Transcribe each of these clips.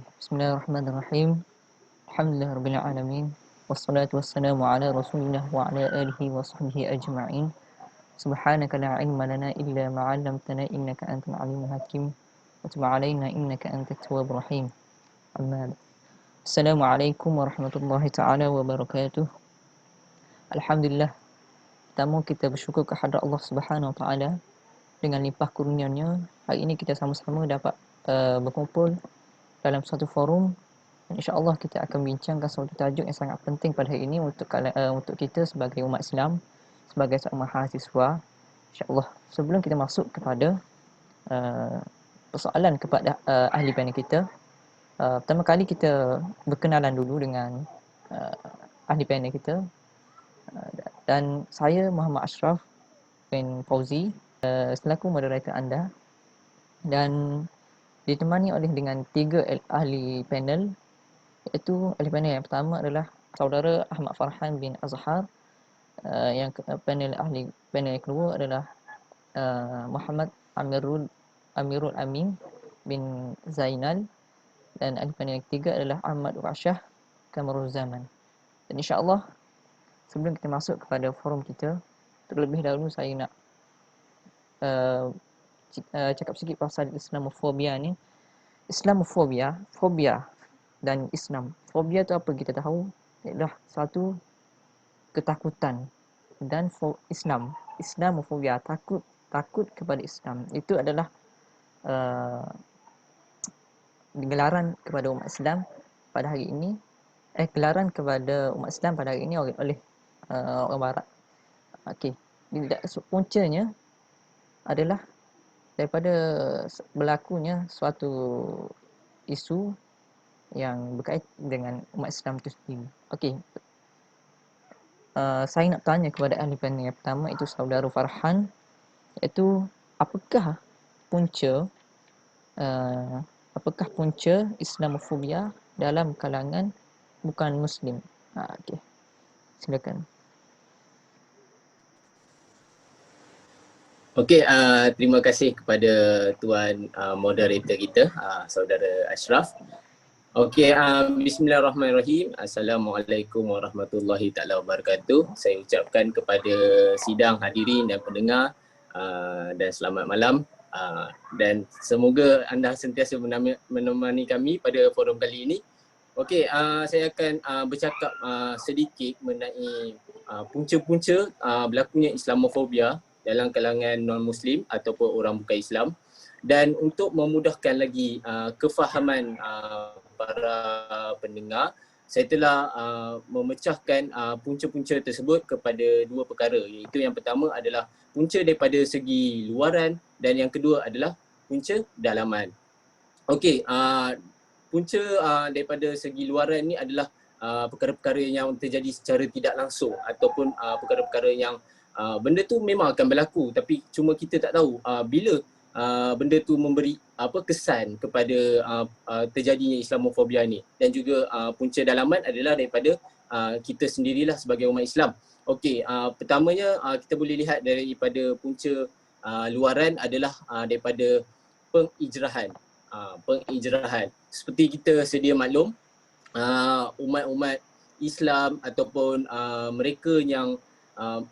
Bismillahirrahmanirrahim. Alhamdulillahirabbil alamin. Wassalatu wassalamu ala Rasulillah wa ala alihi wa sahbihi ajma'in. Subhanaka la ilma lana illa ma 'allamtana innaka antal alimul hakim. Wa tub 'alaina innaka antat tawwabur rahim. Amma ba'd. Assalamualaikum warahmatullahi taala wabarakatuh. Alhamdulillah, pertama kita bersyukur kepada Allah Subhanahu wa taala dengan limpah kurnianya. Hari ini kita sama-sama dapat berkumpul dalam satu forum. InsyaAllah kita akan bincangkan suatu tajuk yang sangat penting pada hari ini untuk kita sebagai umat Islam, sebagai seorang mahasiswa. InsyaAllah, sebelum kita masuk kepada persoalan kepada ahli panel kita, pertama kali kita berkenalan dulu dengan ahli panel kita. Dan saya Muhammad Ashraf bin Fauzi, selaku moderator anda, dan ditemani oleh dengan 3 ahli panel, iaitu ahli panel yang pertama adalah saudara Ahmad Farhan bin Azhar, yang panel yang kedua adalah Muhammad Amirul Amin bin Zainal, dan ahli panel yang ketiga adalah Ahmad Rashah Kamarul Zaman. Dan insya-Allah, sebelum kita masuk kepada forum kita, terlebih dahulu saya nak cakap sikit pasal Islamofobia ni. Islamofobia, fobia dan Islam. Fobia tu apa kita tahu, ialah satu ketakutan, dan Islamofobia, takut kepada Islam. Itu adalah gelaran kepada umat Islam pada hari ini. Gelaran kepada umat Islam pada hari ini oleh orang Barat. Okey, puncanya adalah daripada berlakunya suatu isu yang berkait dengan umat Islam itu sendiri. Okey, saya nak tanya kepada ahli panel yang pertama, itu saudara Farhan, iaitu apakah punca Islamofobia dalam kalangan bukan Muslim? Okey, silakan. Okey, terima kasih kepada tuan moderator kita, saudara Ashraf. Okey, bismillahirrahmanirrahim. Assalamualaikum warahmatullahi taala wabarakatuh. Saya ucapkan kepada sidang hadirin dan pendengar dan selamat malam, dan semoga anda sentiasa menemani kami pada forum kali ini. Okey, saya akan bercakap sedikit mengenai punca-punca berlakunya Islamofobia dalam kalangan non-Muslim ataupun orang bukan Islam, dan untuk memudahkan lagi kefahaman para pendengar, saya telah memecahkan punca-punca tersebut kepada 2 perkara, iaitu yang pertama adalah punca daripada segi luaran dan yang kedua adalah punca dalaman. Okey, punca daripada segi luaran ni adalah perkara-perkara yang terjadi secara tidak langsung ataupun perkara-perkara yang benda tu memang akan berlaku, tapi cuma kita tak tahu bila benda tu memberi kesan kepada terjadinya Islamofobia ni. Dan juga punca dalaman adalah daripada kita sendirilah sebagai umat Islam. Okey, pertamanya kita boleh lihat daripada punca luaran adalah daripada pengijrahan. Seperti kita sedia maklum, umat-umat Islam ataupun mereka yang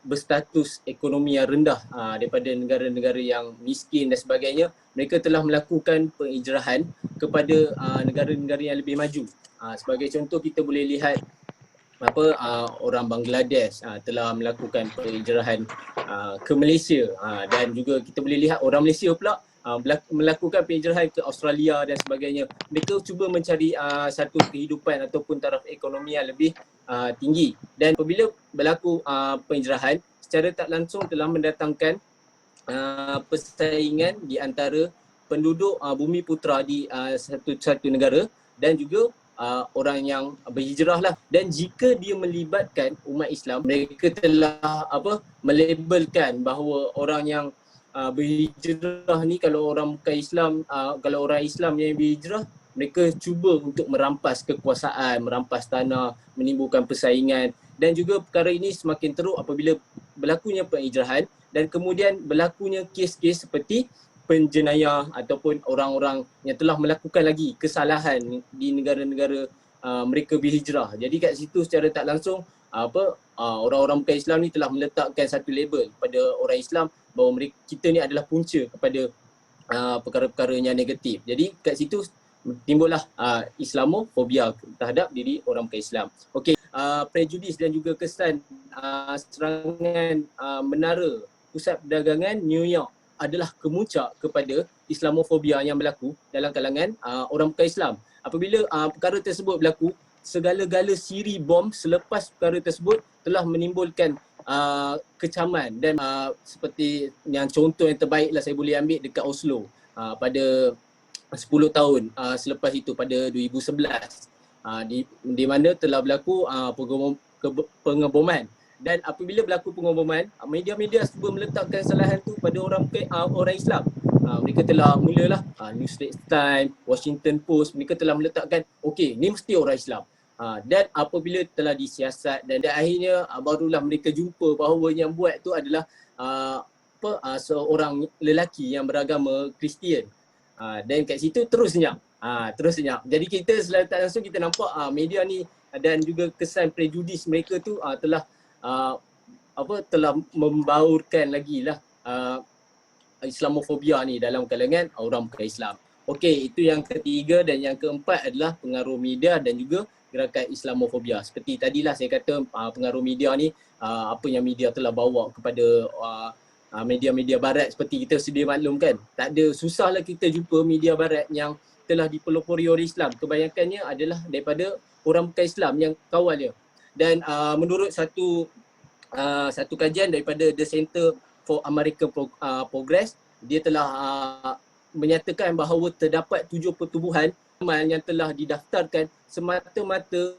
berstatus ekonomi yang rendah daripada negara-negara yang miskin dan sebagainya, mereka telah melakukan pengijrahan kepada negara-negara yang lebih maju. Sebagai contoh, kita boleh lihat orang Bangladesh telah melakukan pengijrahan ke Malaysia, dan juga kita boleh lihat orang Malaysia pula melakukan pengijrahan ke Australia dan sebagainya. Mereka cuba mencari satu kehidupan ataupun taraf ekonomi yang lebih tinggi, dan apabila berlaku pengijrahan, secara tak langsung telah mendatangkan persaingan di antara penduduk bumi putera di satu negara dan juga orang yang berhijrah lah. Dan jika dia melibatkan umat Islam, mereka telah melabelkan bahawa orang yang berhijrah ni, kalau orang bukan Islam, kalau orang Islam yang berhijrah, mereka cuba untuk merampas kekuasaan, merampas tanah, menimbulkan persaingan. Dan juga perkara ini semakin teruk apabila berlakunya pengijrahan dan kemudian berlakunya kes-kes seperti penjenayah ataupun orang-orang yang telah melakukan lagi kesalahan di negara-negara mereka berhijrah. Jadi kat situ secara tak langsung orang-orang bukan Islam ni telah meletakkan satu label kepada orang Islam bahawa kita ni adalah punca kepada perkara-perkara yang negatif. Jadi kat situ timbullah Islamofobia terhadap diri orang bukan Islam. Okey, prejudis dan juga kesan serangan menara pusat perdagangan New York adalah kemuncak kepada Islamofobia yang berlaku dalam kalangan orang bukan Islam. Apabila perkara tersebut berlaku, segala-gala siri bom selepas perkara tersebut telah menimbulkan kecaman dan seperti yang contoh yang terbaiklah saya boleh ambil dekat Oslo pada 10 tahun selepas itu pada 2011 di mana telah berlaku pengeboman. Dan apabila berlaku pengeboman, media-media cuba meletakkan kesalahan tu pada orang Islam. Mereka telah mulalah New Straits Times, Washington Post, mereka telah meletakkan okey, ni mesti orang Islam. Dan apabila telah disiasat dan akhirnya barulah mereka jumpa bahawa yang buat tu adalah seorang lelaki yang beragama Kristian. Dan kat situ terus senyap. Jadi kita selalu tak langsung kita nampak media ni dan juga kesan prejudis mereka tu telah telah membaurkan lagi lah Islamofobia ni dalam kalangan orang bukan Islam. Okey, itu yang ketiga. Dan yang keempat adalah pengaruh media dan juga gerakan Islamofobia. Seperti tadilah saya kata pengaruh media ni apa yang media telah bawa kepada media-media barat seperti kita sedia maklumkan. Tak ada susahlah kita jumpa media barat yang telah dipelopori oleh Islam. Kebanyakannya adalah daripada orang bukan Islam yang kawalnya. Dan menurut satu kajian daripada The Center for American Progress, dia telah menyatakan bahawa terdapat 7 pertubuhan yang telah didaftarkan semata-mata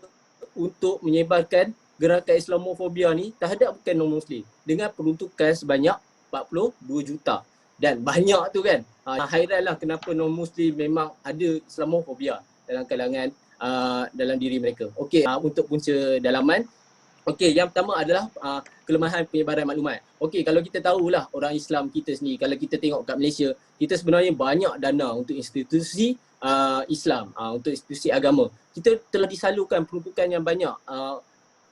untuk menyebarkan gerakan Islamofobia ni terhadap bukan non-Muslim dengan peruntukan sebanyak 42 juta. Dan banyak tu kan. Hairanlah kenapa non-Muslim memang ada Islamofobia dalam kalangan dalam diri mereka. Okey, untuk punca dalaman. Okey, yang pertama adalah kelemahan penyebaran maklumat. Okey, kalau kita tahulah orang Islam kita sendiri, kalau kita tengok kat Malaysia, kita sebenarnya banyak dana untuk institusi Islam, untuk institusi agama. Kita telah disalurkan peruntukan yang banyak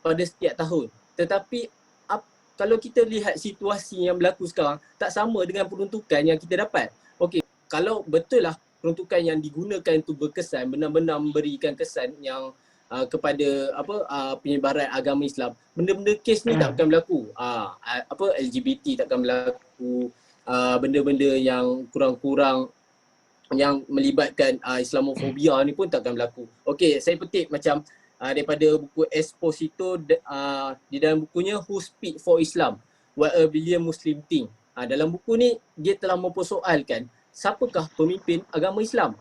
pada setiap tahun. Tetapi kalau kita lihat situasi yang berlaku sekarang, tak sama dengan peruntukan yang kita dapat. Okey, kalau betul lah peruntukan yang digunakan itu berkesan, benar-benar memberikan kesan yang kepada penyebaran agama Islam, benda-benda kes ni tak akan berlaku. LGBT tak akan berlaku, benda-benda yang kurang-kurang yang melibatkan Islamofobia ni pun tak akan berlaku. Okey, saya petik macam daripada buku Esposito, di dalam bukunya Who Speak for Islam, What a Billion Muslim Think. Dalam buku ni dia telah mempersoalkan siapakah pemimpin agama Islam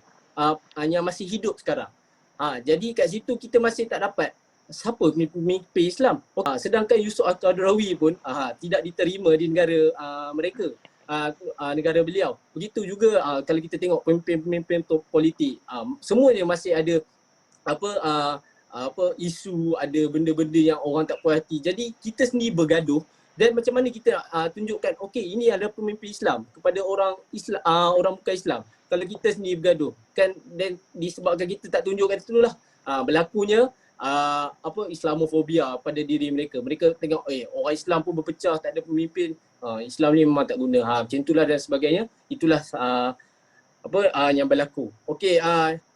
yang masih hidup sekarang. Jadi kat situ kita masih tak dapat siapa pemimpin Islam. Sedangkan Yusuf Al-Qaradawi pun tidak diterima di negara mereka, negara beliau. Begitu juga kalau kita tengok pemimpin-pemimpin politik, semuanya masih ada isu, ada benda-benda yang orang tak puas hati. Jadi kita sendiri bergaduh. Dan macam mana kita tunjukkan okey, ini adalah pemimpin Islam kepada orang Islam, orang bukan Islam. Kalau kita sendiri bergaduh kan, dan disebabkan kita tak tunjukkan itulah berlakunya Islamofobia pada diri mereka. Mereka tengok orang Islam pun berpecah, tak ada pemimpin, Islam ni memang tak guna, macam itulah dan sebagainya. Itulah yang berlaku. Okey,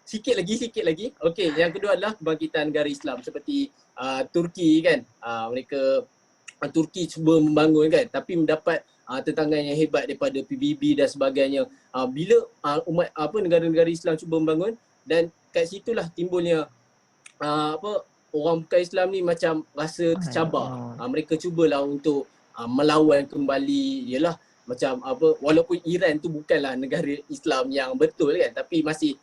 sikit lagi. Okey, yang kedua adalah kebangkitan negara Islam seperti Turki kan. Turki cuba membangun kan, tapi mendapat tentangan yang hebat daripada PBB dan sebagainya. Bila negara-negara Islam cuba membangun, dan kat situlah timbulnya orang bukan Islam ni macam rasa tercabar. Mereka cubalah untuk melawan kembali. Yalah, macam walaupun Iran tu bukanlah negara Islam yang betul kan, tapi masih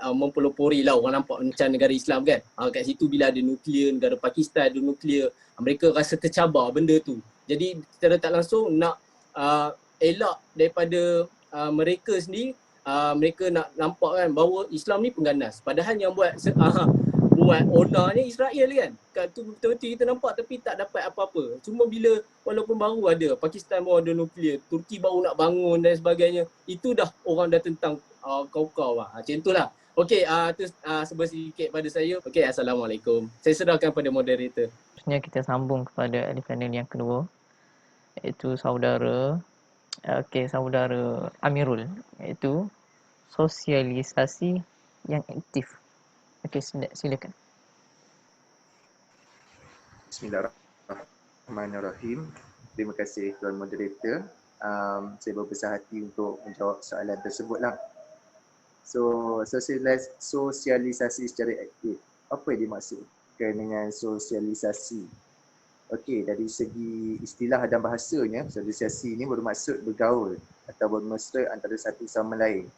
mempelopori lah, orang nampak macam negara Islam kan. Kat situ bila ada nuklear, negara Pakistan ada nuklear, mereka rasa tercabar benda tu. Jadi secara tak langsung nak elak daripada mereka sendiri, mereka nak nampak kan bahawa Islam ni pengganas. Padahal yang buat buat ownernya Israel kan. Kat tu betul-betul kita nampak tapi tak dapat apa-apa. Cuma bila walaupun baru ada, Pakistan baru ada nuklear, Turki baru nak bangun dan sebagainya, itu dah orang dah tentang kau-kau lah. Macam itulah. Okey, tu sebelah sikit pada saya. Okey, Assalamualaikum. Saya serahkan pada moderator. Seterusnya kita sambung kepada ahli panel yang kedua, iaitu saudara Amirul, iaitu sosialisasi yang aktif. Okey, silakan. Bismillahirrahmanirrahim. Terima kasih Tuan Moderator. Saya berbesar hati untuk menjawab soalan tersebutlah. So, sosialisasi secara aktif. Apa yang dimaksudkan dengan sosialisasi? Okey, dari segi istilah dan bahasanya, sosialisasi ini bermaksud bergaul atau bermesra antara satu sama lain.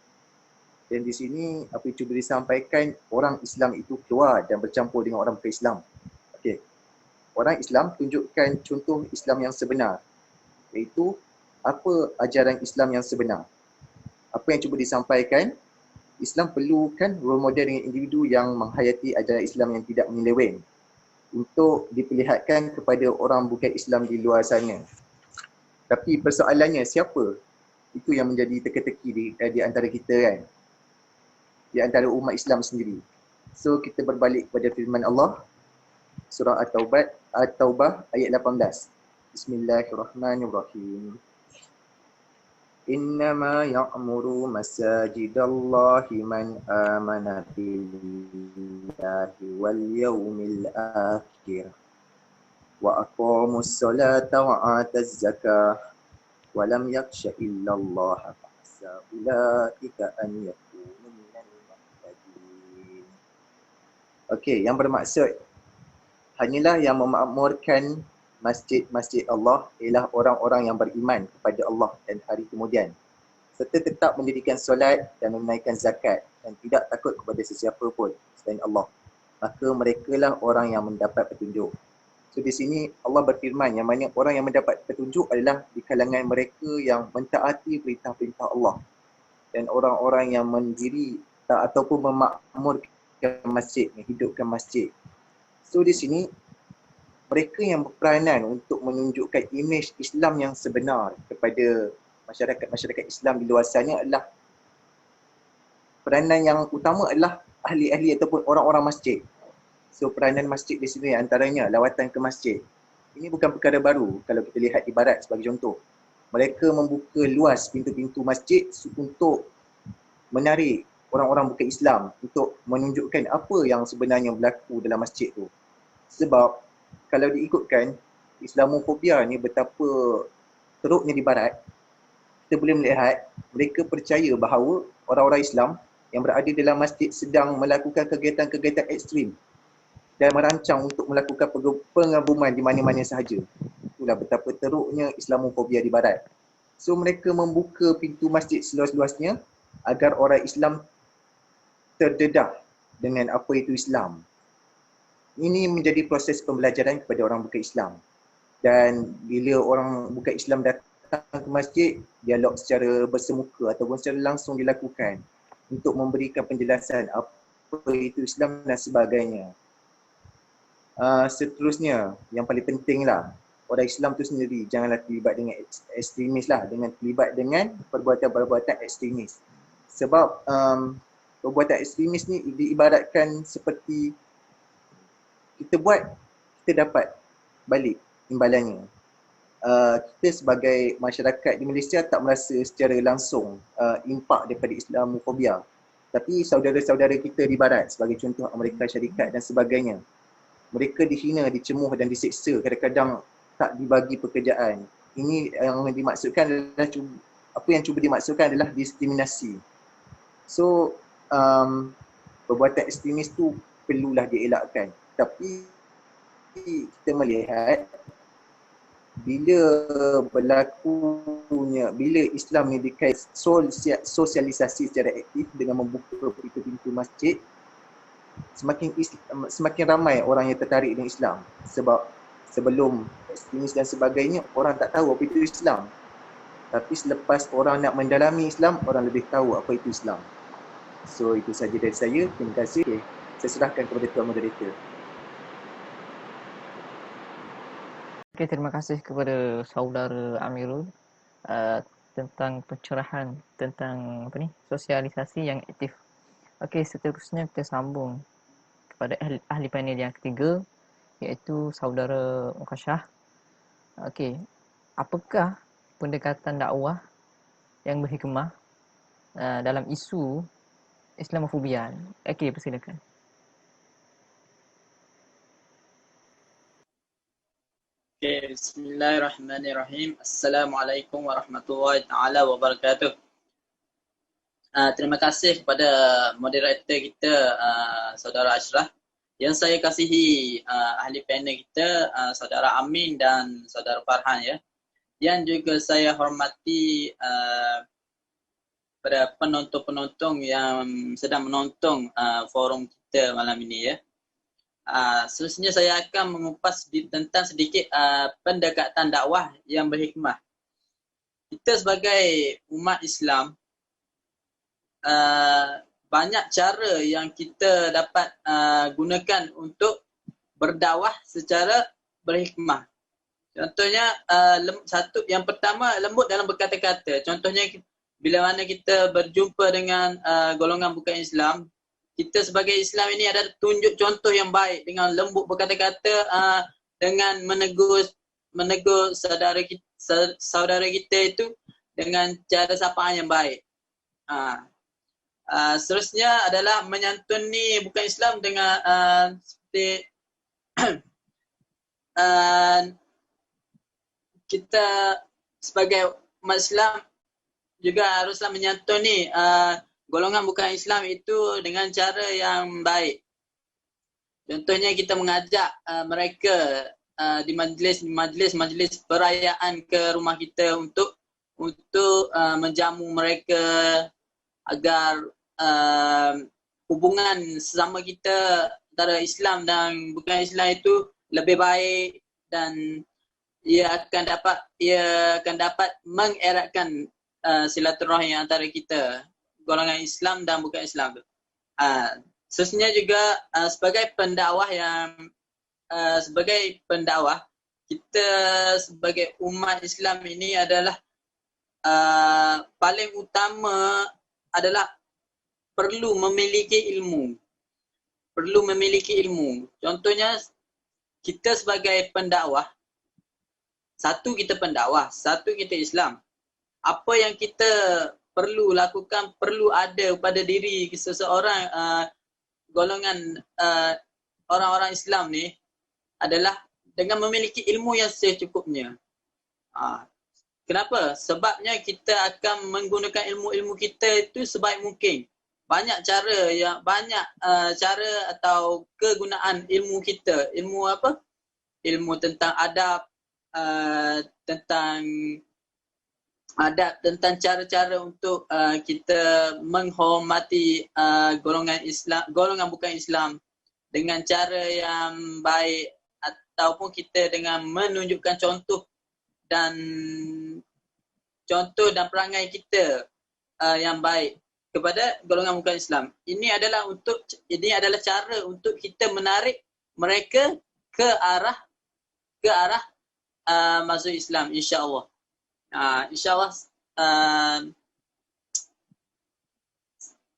Dan di sini apa yang cuba disampaikan, orang Islam itu keluar dan bercampur dengan orang bukan Islam. Okey. Orang Islam tunjukkan contoh Islam yang sebenar, iaitu apa ajaran Islam yang sebenar. Apa yang cuba disampaikan, Islam perlukan role model dengan individu yang menghayati ajaran Islam yang tidak menyeleweng untuk diperlihatkan kepada orang bukan Islam di luar sana. Tapi persoalannya siapa? Itu yang menjadi teka-teki di antara kita kan, di antara umat Islam sendiri. So kita berbalik kepada firman Allah, surah At-Taubah ayat 18. Bismillahirrahmanirrahim. Innama ya'muru masajidallahi man amana billahi wal yawmil akhir wa aqamus salata wa ataz zakah wa lam yakhsha illallah fa'asa ulaika an yakunu minal muhtadin. Okey, yang bermaksud hanyalah yang memakmurkan masjid-masjid Allah ialah orang-orang yang beriman kepada Allah dan hari kemudian, serta tetap mendirikan solat dan menunaikan zakat dan tidak takut kepada sesiapa pun selain Allah. Maka merekalah orang yang mendapat petunjuk. So di sini Allah berfirman yang mana orang yang mendapat petunjuk adalah di kalangan mereka yang mentaati perintah-perintah Allah dan orang-orang yang mendiri ataupun memakmurkan masjid, menghidupkan masjid. So di sini mereka yang berperanan untuk menunjukkan imej Islam yang sebenar kepada masyarakat Islam di luar sana adalah peranan yang utama adalah ahli-ahli ataupun orang-orang masjid. So peranan masjid di sini antaranya lawatan ke masjid. Ini bukan perkara baru kalau kita lihat di barat sebagai contoh. Mereka membuka luas pintu-pintu masjid untuk menarik orang-orang bukan Islam untuk menunjukkan apa yang sebenarnya berlaku dalam masjid tu. Sebab kalau diikutkan Islamofobia ni betapa teruknya di barat, kita boleh melihat mereka percaya bahawa orang-orang Islam yang berada dalam masjid sedang melakukan kegiatan-kegiatan ekstrim dan merancang untuk melakukan pengabuman di mana-mana sahaja. Itulah betapa teruknya Islamofobia di barat. So mereka membuka pintu masjid seluas-luasnya agar orang Islam terdedah dengan apa itu Islam. Ini menjadi proses pembelajaran kepada orang bukan Islam. Dan bila orang bukan Islam datang ke masjid, dialog secara bersemuka ataupun secara langsung dilakukan untuk memberikan penjelasan apa itu Islam dan sebagainya. Seterusnya, yang paling penting lah, orang Islam tu sendiri janganlah terlibat dengan ekstremis lah, dengan terlibat dengan perbuatan-perbuatan ekstremis. Sebab perbuatan ekstremis ni diibaratkan seperti kita buat, kita dapat balik imbalannya. Kita sebagai masyarakat di Malaysia tak merasa secara langsung impak daripada Islamofobia. Tapi saudara-saudara kita di barat, sebagai contoh Amerika Syarikat dan sebagainya, mereka dihina, dicemuh dan diseksa, kadang-kadang tak dibagi pekerjaan. Ini yang dimaksudkan adalah apa yang cuba dimaksudkan adalah diskriminasi. So perbuatan ekstremis tu perlulah dielakkan. Tapi kita melihat bila Islam ni dikait sosialisasi secara aktif dengan membuka pintu-pintu masjid, semakin ramai orang yang tertarik dengan Islam. Sebab sebelum ekstremis dan sebagainya, orang tak tahu apa itu Islam. Tapi selepas orang nak mendalami Islam, orang lebih tahu apa itu Islam. So itu saja dari saya. Terima kasih. Saya serahkan kepada Tuan Moderator. Okey, terima kasih kepada saudara Amirul tentang pencerahan tentang sosialisasi yang aktif. Okey, seterusnya kita sambung kepada ahli panel yang ketiga, iaitu saudara Mukasyah. Okey, apakah pendekatan dakwah yang berhikmah dalam isu Islamofobia? Okey, persilakan. Okay, Bismillahirrahmanirrahim. Assalamualaikum warahmatullahi taala wabarakatuh. Terima kasih kepada moderator kita, Saudara Ashraf. Yang saya kasihi ahli panel kita, Saudara Amin dan Saudara Farhan ya. Yang juga saya hormati pada penonton-penonton yang sedang menonton forum kita malam ini ya. Seterusnya saya akan mengupas tentang sedikit pendekatan dakwah yang berhikmah. Kita sebagai umat Islam, banyak cara yang kita dapat gunakan untuk berdakwah secara berhikmah. Contohnya, yang pertama, lembut dalam berkata-kata. Contohnya, bila mana kita berjumpa dengan golongan bukan Islam, kita sebagai Islam ini ada tunjuk contoh yang baik dengan lembut berkata-kata, dengan menegur saudara kita itu dengan cara sapaan yang baik. Seterusnya adalah menyantuni bukan Islam dengan seperti kita sebagai umat Islam juga haruslah menyantuni golongan bukan Islam itu dengan cara yang baik. Contohnya kita mengajak mereka di majlis perayaan ke rumah kita untuk menjamu mereka agar hubungan sesama kita antara Islam dan bukan Islam itu lebih baik, dan ia akan dapat mengeratkan silaturahmi antara kita, golongan Islam dan bukan Islam. Seterusnya juga sebagai pendakwah kita sebagai umat Islam ini adalah paling utama adalah perlu memiliki ilmu. Contohnya kita sebagai pendakwah, satu kita pendakwah, satu kita Islam. Apa yang kita perlu lakukan, perlu ada pada diri seseorang golongan orang-orang Islam ni adalah dengan memiliki ilmu yang secukupnya. Kenapa? Sebabnya kita akan menggunakan ilmu-ilmu kita itu sebaik mungkin. Banyak cara atau kegunaan ilmu kita. Ilmu apa? Ilmu tentang adab, tentang cara-cara untuk kita menghormati golongan bukan Islam dengan cara yang baik, ataupun kita dengan menunjukkan contoh dan perangai kita yang baik kepada golongan bukan Islam. Ini adalah cara untuk kita menarik mereka ke arah masuk Islam, insya-Allah. InsyaAllah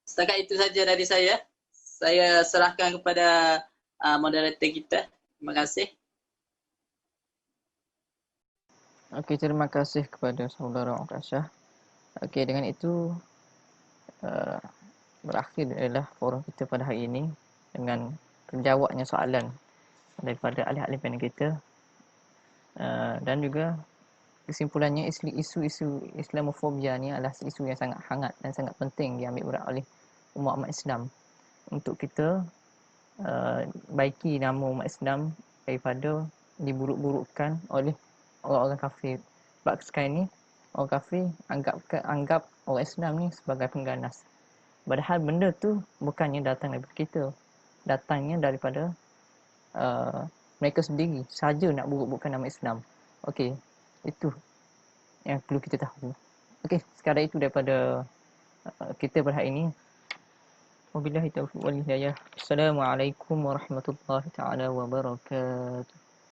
setakat itu saja dari saya. Saya serahkan kepada moderator kita. Terima kasih. Okey, terima kasih kepada saudara Mukasyah. Okey, dengan itu berakhir adalah forum kita pada hari ini dengan terjawabnya soalan daripada ahli-ahli panel kita, dan juga kesimpulannya, isu-isu Islamofobia ni adalah isu yang sangat hangat dan sangat penting diambil berat oleh umat Islam untuk kita baiki nama umat Islam daripada diburuk-burukkan oleh orang-orang kafir. Sebab sekarang ni orang kafir anggap orang Islam ni sebagai pengganas. Padahal benda tu bukannya datang daripada kita, datangnya daripada mereka sendiri saja nak buruk-burukkan nama Islam. Okey, itu yang perlu kita tahu. Okey, sekadar itu daripada kita pada hari ini. Wabillahi taufiq wal hidayah. Assalamualaikum warahmatullahi taala wabarakatuh.